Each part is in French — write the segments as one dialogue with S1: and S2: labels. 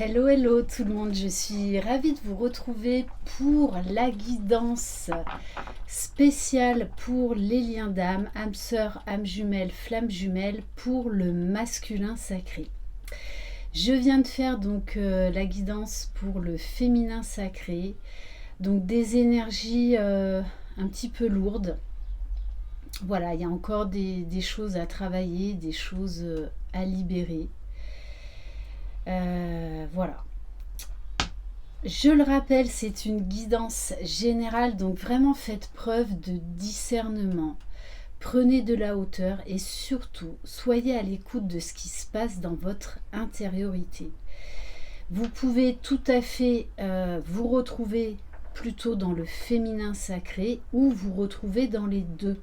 S1: Hello, hello tout le monde, je suis ravie de vous retrouver pour la guidance spéciale pour les liens d'âme, âme sœur, âme jumelle, flamme jumelle pour le masculin sacré. Je viens de faire donc la guidance pour le féminin sacré, donc des énergies un petit peu lourdes. Voilà, il y a encore des choses à travailler, des choses à libérer. Voilà. Je le rappelle, c'est une guidance générale, donc vraiment faites preuve de discernement. Prenez de la hauteur et surtout, soyez à l'écoute de ce qui se passe dans votre intériorité. Vous pouvez tout à fait vous retrouver plutôt dans le féminin sacré ou vous retrouver dans les deux.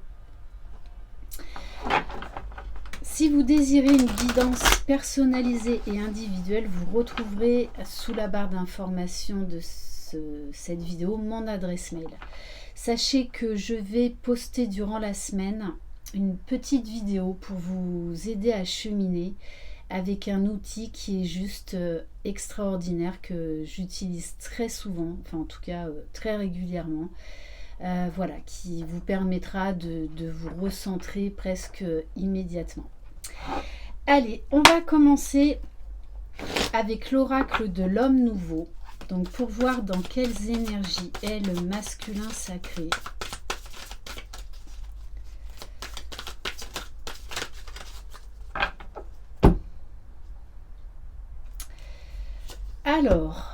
S1: Si vous désirez une guidance personnalisée et individuelle, vous retrouverez sous la barre d'information de cette vidéo mon adresse mail. Sachez que je vais poster durant la semaine une petite vidéo pour vous aider à cheminer avec un outil qui est juste extraordinaire, que j'utilise très souvent, enfin en tout cas très régulièrement. Voilà, qui vous permettra de vous recentrer presque immédiatement. Allez, on va commencer avec l'oracle de l'homme nouveau. Donc pour voir dans quelles énergies est le masculin sacré. Alors,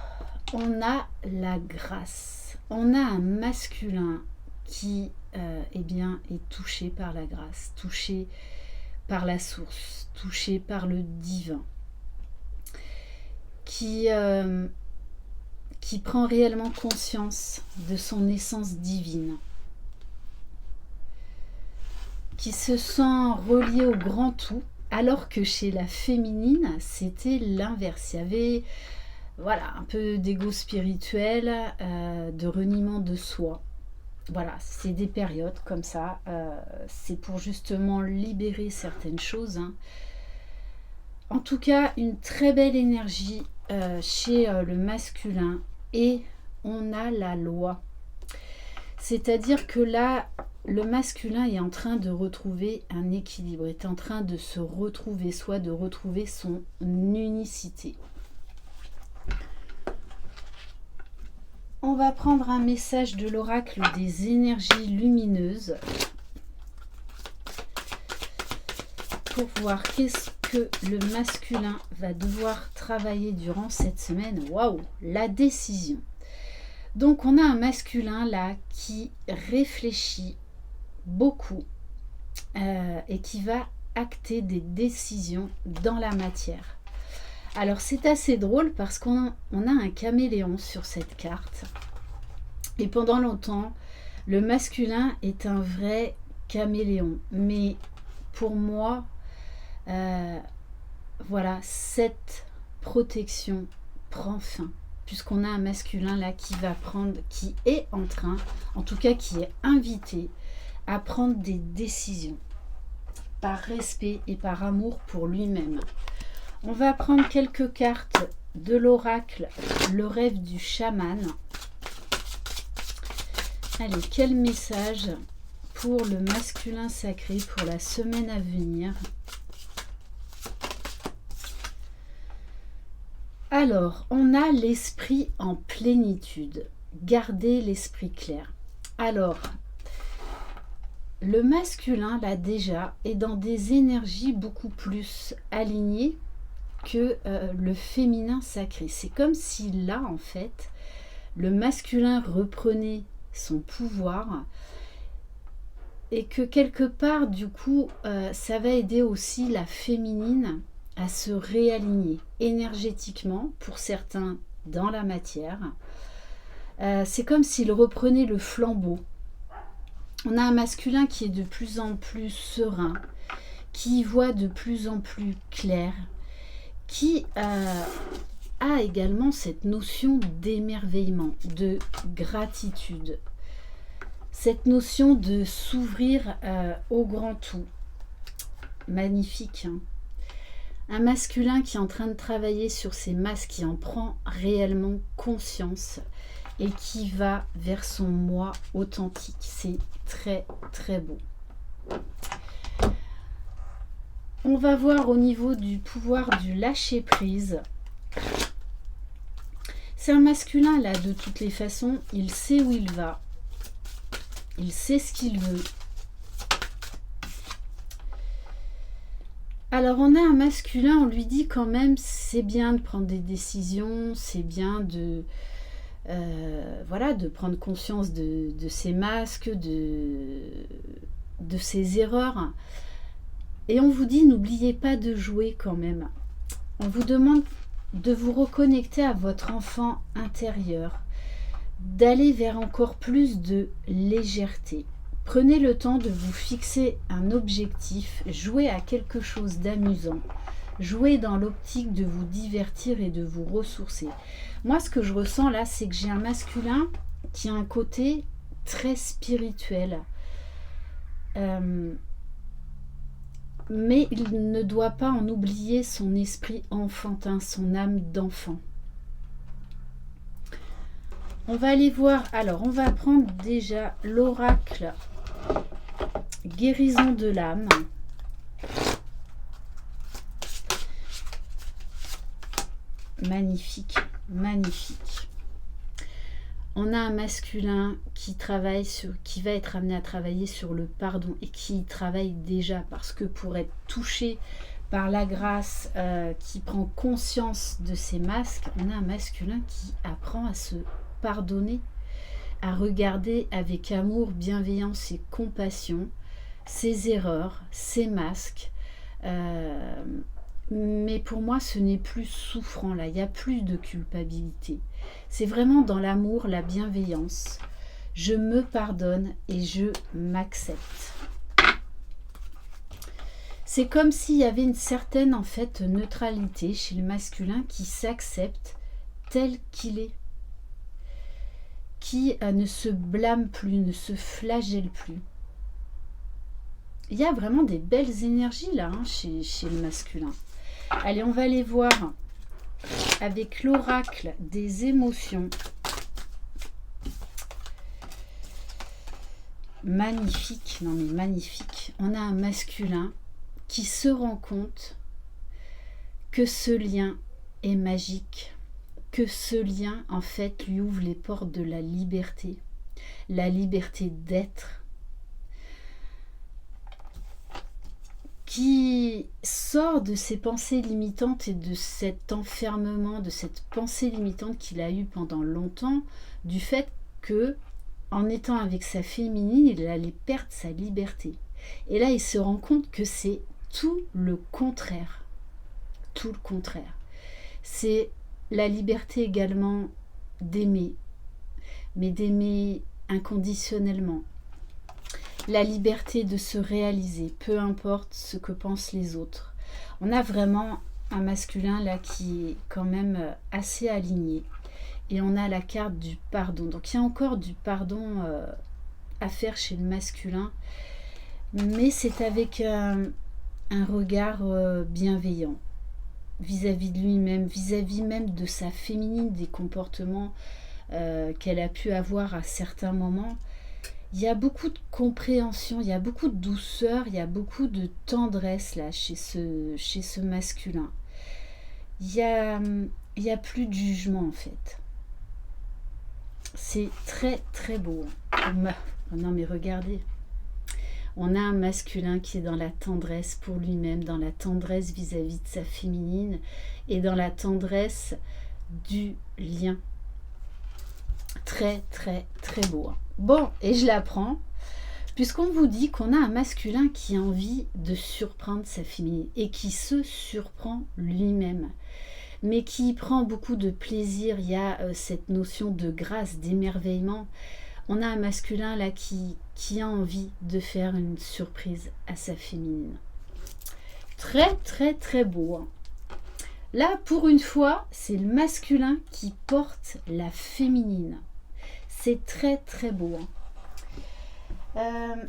S1: on a la grâce. On a un masculin qui est touché par la grâce, touché par la source, touché par le divin, qui prend réellement conscience de son essence divine, qui se sent relié au grand tout, alors que chez la féminine, c'était l'inverse. Il y avait un peu d'ego spirituel, de reniement de soi. Voilà, c'est des périodes comme ça, c'est pour justement libérer certaines choses. En tout cas, une très belle énergie chez le masculin, et on a la loi. C'est-à-dire que là, le masculin est en train de retrouver un équilibre, est en train de se retrouver soi, de retrouver son unicité. On va prendre un message de l'oracle des énergies lumineuses pour voir qu'est-ce que le masculin va devoir travailler durant cette semaine. Waouh, la décision. Donc on a un masculin là qui réfléchit beaucoup et qui va acter des décisions dans la matière. Alors c'est assez drôle parce qu'on a un caméléon sur cette carte. Et pendant longtemps, le masculin est un vrai caméléon. Mais pour moi, cette protection prend fin. Puisqu'on a un masculin là qui est en train, en tout cas qui est invité à prendre des décisions. Par respect et par amour pour lui-même. On va prendre quelques cartes de l'oracle, le rêve du chaman. Allez, quel message pour le masculin sacré pour la semaine à venir? Alors, on a l'esprit en plénitude. Gardez l'esprit clair. Alors, le masculin, là déjà, est dans des énergies beaucoup plus alignées que le féminin sacré. C'est comme si là, en fait, le masculin reprenait son pouvoir et que quelque part, du coup, ça va aider aussi la féminine à se réaligner énergétiquement, pour certains dans la matière. C'est comme s'il reprenait le flambeau. On a un masculin qui est de plus en plus serein, qui voit de plus en plus clair, qui a également cette notion d'émerveillement, de gratitude, cette notion de s'ouvrir au grand tout. Magnifique, hein? Un masculin qui est en train de travailler sur ses masques, qui en prend réellement conscience et qui va vers son moi authentique. C'est très très beau. On va voir au niveau du pouvoir du lâcher-prise. C'est un masculin là, de toutes les façons, il sait où il va, il sait ce qu'il veut. Alors on a un masculin, on lui dit quand même c'est bien de prendre des décisions, c'est bien de voilà, de prendre conscience de ses masques, de ses erreurs. Et on vous dit n'oubliez pas de jouer quand même. On vous demande de vous reconnecter à votre enfant intérieur, d'aller vers encore plus de légèreté. Prenez le temps de vous fixer un objectif, jouez à quelque chose d'amusant, jouez dans l'optique de vous divertir et de vous ressourcer. Moi, ce que je ressens là, c'est que j'ai un masculin qui a un côté très spirituel. Mais il ne doit pas en oublier son esprit enfantin, son âme d'enfant. On va aller voir, alors on va prendre déjà l'oracle guérison de l'âme. Magnifique, magnifique. On a un masculin qui travaille qui va être amené à travailler sur le pardon et qui travaille déjà, parce que pour être touché par la grâce, qui prend conscience de ses masques, on a un masculin qui apprend à se pardonner, à regarder avec amour, bienveillance et compassion ses erreurs, ses masques. Mais pour moi, ce n'est plus souffrant là, il n'y a plus de culpabilité. C'est vraiment dans l'amour, la bienveillance. Je me pardonne et je m'accepte. C'est comme s'il y avait une certaine en fait neutralité chez le masculin qui s'accepte tel qu'il est, qui ne se blâme plus, ne se flagelle plus. Il y a vraiment des belles énergies là chez le masculin. Allez, on va aller voir avec l'oracle des émotions. Magnifique, non mais magnifique. On a un masculin qui se rend compte que ce lien est magique, que ce lien en fait lui ouvre les portes de la liberté d'être, qui sort de ses pensées limitantes et de cet enfermement, de cette pensée limitante qu'il a eue pendant longtemps, du fait que, en étant avec sa féminine, il allait perdre sa liberté. Et là, il se rend compte que c'est tout le contraire. Tout le contraire. C'est la liberté également d'aimer, mais d'aimer inconditionnellement. La liberté de se réaliser, peu importe ce que pensent les autres. On a vraiment un masculin là qui est quand même assez aligné. Et on a la carte du pardon. Donc il y a encore du pardon à faire chez le masculin. Mais c'est avec un regard bienveillant vis-à-vis de lui-même, vis-à-vis même de sa féminine, des comportements qu'elle a pu avoir à certains moments. Il y a beaucoup de compréhension, il y a beaucoup de douceur, il y a beaucoup de tendresse là chez ce masculin. Il y a plus de jugement en fait. C'est très très beau. Non mais regardez. On a un masculin qui est dans la tendresse pour lui-même, dans la tendresse vis-à-vis de sa féminine et dans la tendresse du lien. Très très très beau. Bon, et je l'apprends, puisqu'on vous dit qu'on a un masculin qui a envie de surprendre sa féminine et qui se surprend lui-même, mais qui prend beaucoup de plaisir. Il y a cette notion de grâce, d'émerveillement. On a un masculin là qui a envie de faire une surprise à sa féminine. Très très très beau. Là, pour une fois, c'est le masculin qui porte la féminine. C'est très très beau.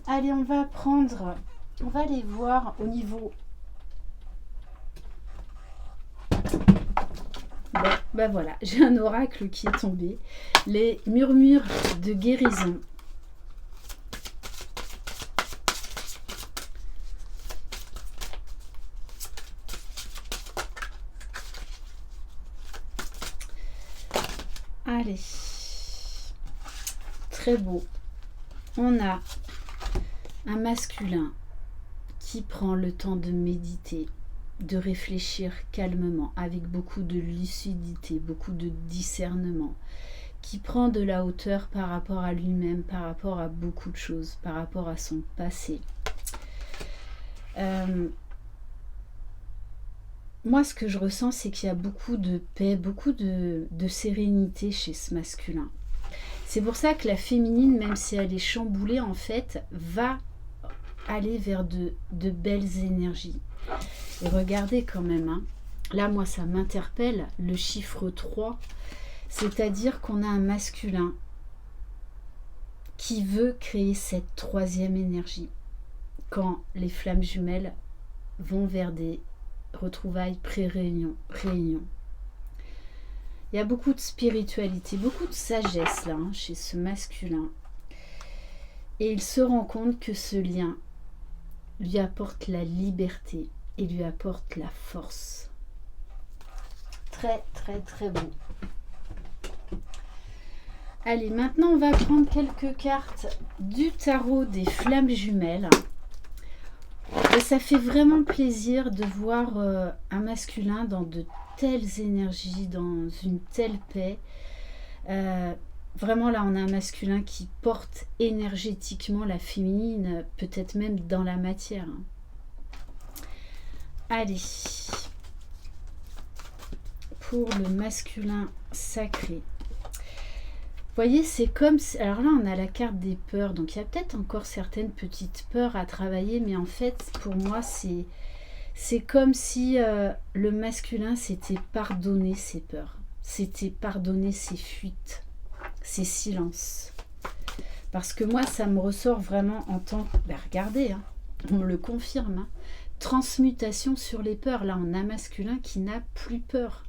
S1: Allez, on va aller voir au niveau Ben voilà, j'ai un oracle qui est tombé. Les murmures de guérison. Allez, très beau. On a un masculin qui prend le temps de méditer, de réfléchir calmement, avec beaucoup de lucidité, beaucoup de discernement, qui prend de la hauteur par rapport à lui-même, par rapport à beaucoup de choses, par rapport à son passé. Moi, ce que je ressens, c'est qu'il y a beaucoup de paix, beaucoup de sérénité chez ce masculin. C'est pour ça que la féminine, même si elle est chamboulée, en fait, va aller vers de belles énergies. Et regardez quand même, hein, là, moi, ça m'interpelle, le chiffre 3, c'est-à-dire qu'on a un masculin qui veut créer cette troisième énergie. Quand les flammes jumelles vont vers des retrouvailles pré-réunion. Il y a beaucoup de spiritualité, beaucoup de sagesse là, hein, chez ce masculin. Et il se rend compte que ce lien lui apporte la liberté et lui apporte la force. Très, très, très beau. Allez, maintenant on va prendre quelques cartes du tarot des flammes jumelles. Et ça fait vraiment plaisir de voir un masculin dans de telles énergies, dans une telle paix. Vraiment là, on a un masculin qui porte énergétiquement la féminine, peut-être même dans la matière. Allez, pour le masculin sacré. Vous voyez, c'est comme... Alors là, on a la carte des peurs. Donc, il y a peut-être encore certaines petites peurs à travailler. Mais en fait, pour moi, c'est comme si le masculin s'était pardonné ses peurs. S'était pardonné ses fuites, ses silences. Parce que moi, ça me ressort vraiment en tant que... Ben, regardez, hein, on me le confirme. Hein, transmutation sur les peurs. Là, on a un masculin qui n'a plus peur.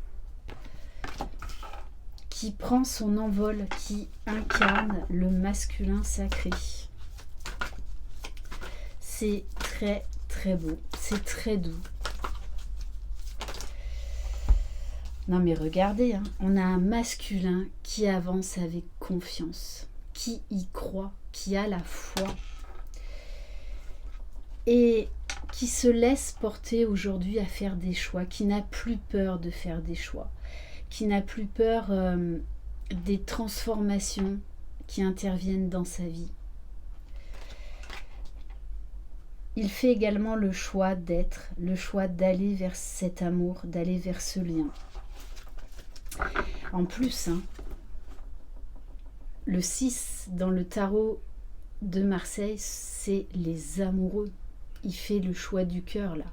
S1: Qui prend son envol, qui incarne le masculin sacré. C'est très très beau, c'est très doux. Non mais regardez, hein, on a un masculin qui avance avec confiance, qui y croit, qui a la foi et qui se laisse porter aujourd'hui à faire des choix, qui n'a plus peur de faire des choix, qui n'a plus peur des transformations qui interviennent dans sa vie. Il fait également le choix d'être, le choix d'aller vers cet amour, d'aller vers ce lien. En plus, hein, le 6 dans le tarot de Marseille, c'est les amoureux. Il fait le choix du cœur là.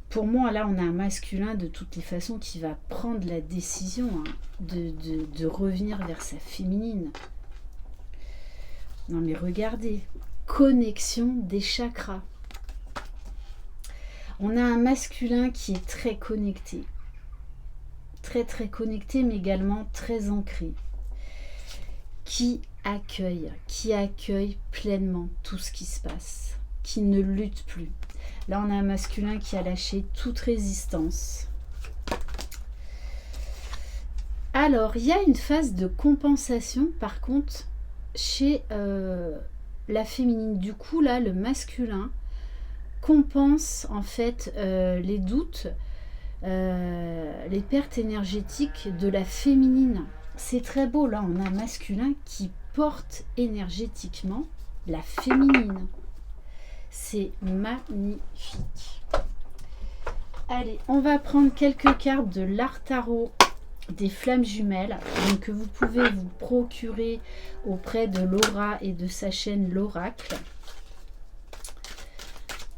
S1: Pour moi, là, on a un masculin de toutes les façons qui va prendre la décision hein, de revenir vers sa féminine. Non mais regardez, connexion des chakras. On a un masculin qui est très connecté. Très très connecté, mais également très ancré. Qui accueille pleinement tout ce qui se passe. Qui ne lutte plus. Là, on a un masculin qui a lâché toute résistance. Alors, il y a une phase de compensation, par contre, chez la féminine. Du coup, là, le masculin compense, en fait, les doutes, les pertes énergétiques de la féminine. C'est très beau, là, on a un masculin qui porte énergétiquement la féminine. C'est magnifique. Allez, on va prendre quelques cartes de l'art tarot des flammes jumelles, donc que vous pouvez vous procurer auprès de Laura et de sa chaîne l'Oracle.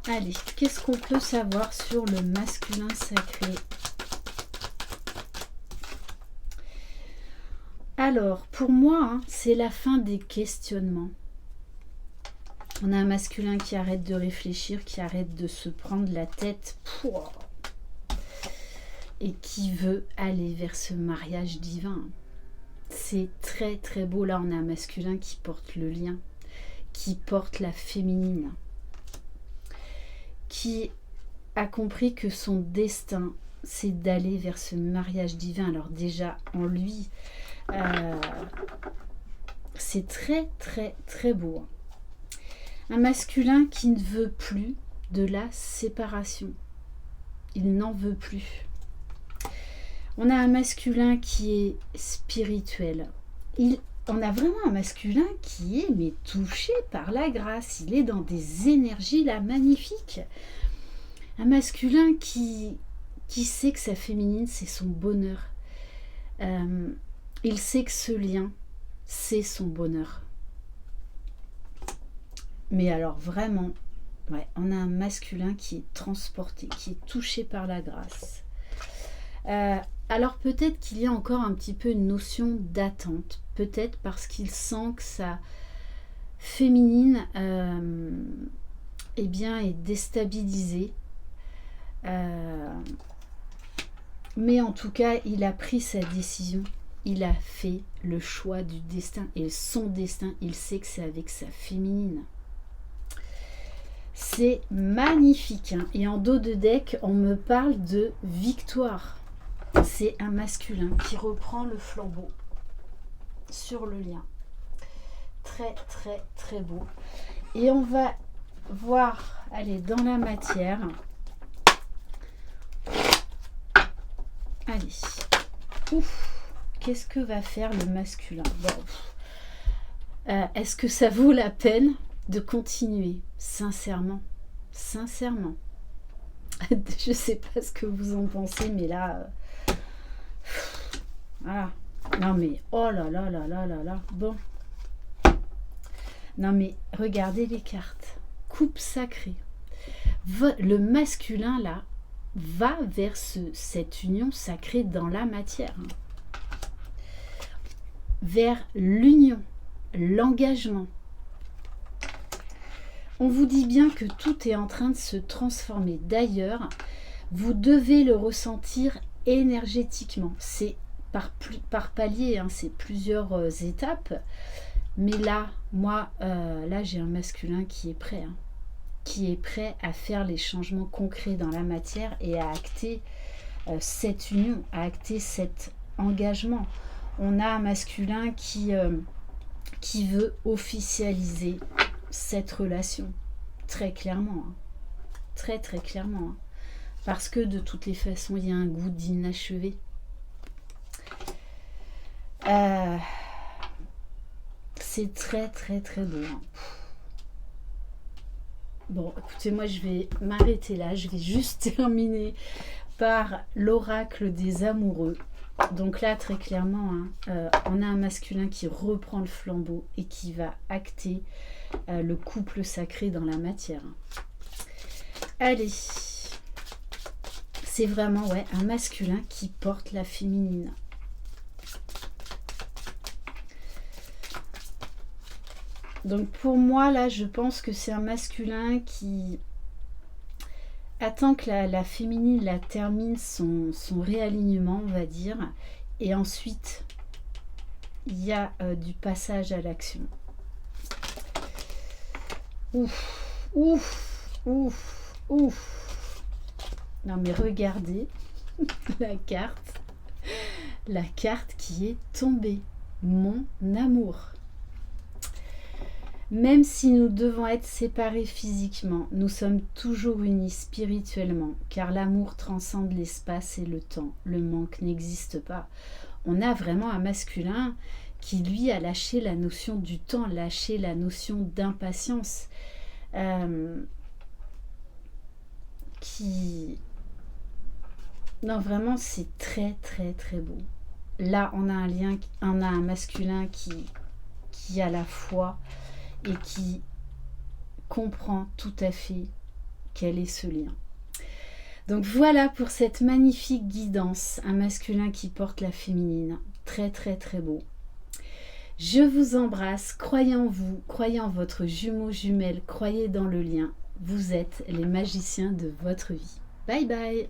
S1: Allez, qu'est-ce qu'on peut savoir sur le masculin sacré? Alors, pour moi, hein, c'est la fin des questionnements. On a un masculin qui arrête de réfléchir, qui arrête de se prendre la tête. et qui veut aller vers ce mariage divin. C'est très très beau. Là, on a un masculin qui porte le lien, qui porte la féminine, qui a compris que son destin, c'est d'aller vers ce mariage divin. Alors déjà, en lui, c'est très très très beau. Un masculin qui ne veut plus de la séparation. Il n'en veut plus. On a un masculin qui est spirituel. On a vraiment un masculin qui est mais touché par la grâce. Il est dans des énergies là magnifiques. Un masculin qui sait que sa féminine, c'est son bonheur. Il sait que ce lien, c'est son bonheur. Mais alors vraiment, ouais, on a un masculin qui est transporté, qui est touché par la grâce. Alors peut-être qu'il y a encore un petit peu une notion d'attente, peut-être parce qu'il sent que sa féminine eh bien, est déstabilisée. Mais en tout cas, il a pris sa décision, il a fait le choix du destin. Et son destin, il sait que c'est avec sa féminine. C'est magnifique, hein. Et en dos de deck, on me parle de victoire. C'est un masculin qui reprend le flambeau sur le lien. Très très très beau. Et on va voir, allez, dans la matière. Allez. Ouf. Qu'est-ce que va faire le masculin? Bon. Est-ce que ça vaut la peine de continuer? Sincèrement. Sincèrement. Je sais pas ce que vous en pensez, mais là... voilà. Non mais, oh là là là là là là. Bon. Non mais, regardez les cartes. Coupe sacrée. Le masculin, là, va vers cette union sacrée dans la matière. Vers l'union, l'engagement. On vous dit bien que tout est en train de se transformer. D'ailleurs, vous devez le ressentir énergétiquement. C'est par palier, hein, c'est plusieurs étapes. Mais là, moi, là, j'ai un masculin qui est prêt. Hein, qui est prêt à faire les changements concrets dans la matière et à acter cette union, à acter cet engagement. On a un masculin qui veut officialiser cette relation, très clairement, hein. Très très clairement, hein. Parce que de toutes les façons, il y a un goût d'inachevé. C'est très très très beau, hein. Bon, écoutez, moi je vais m'arrêter là, je vais juste terminer par l'oracle des amoureux. Donc là, très clairement, hein, on a un masculin qui reprend le flambeau et qui va acter le couple sacré dans la matière. Allez, c'est vraiment ouais, un masculin qui porte la féminine. Donc pour moi, là, je pense que c'est un masculin qui attend que la féminine la termine son réalignement, on va dire. Et ensuite, il y a du passage à l'action. Ouf, ouf, ouf, ouf. Non mais regardez la carte qui est tombée. Mon amour. Même si nous devons être séparés physiquement, nous sommes toujours unis spirituellement, car l'amour transcende l'espace et le temps. Le manque n'existe pas. On a vraiment un masculin qui, lui, a lâché la notion du temps, lâché la notion d'impatience, Non, vraiment, c'est très, très, très beau. Là, on a un masculin qui a la foi et qui comprend tout à fait quel est ce lien. Donc voilà pour cette magnifique guidance, un masculin qui porte la féminine. Très très très beau. Je vous embrasse, croyez en vous, croyez en votre jumeau jumelle, croyez dans le lien. Vous êtes les magiciens de votre vie. Bye bye.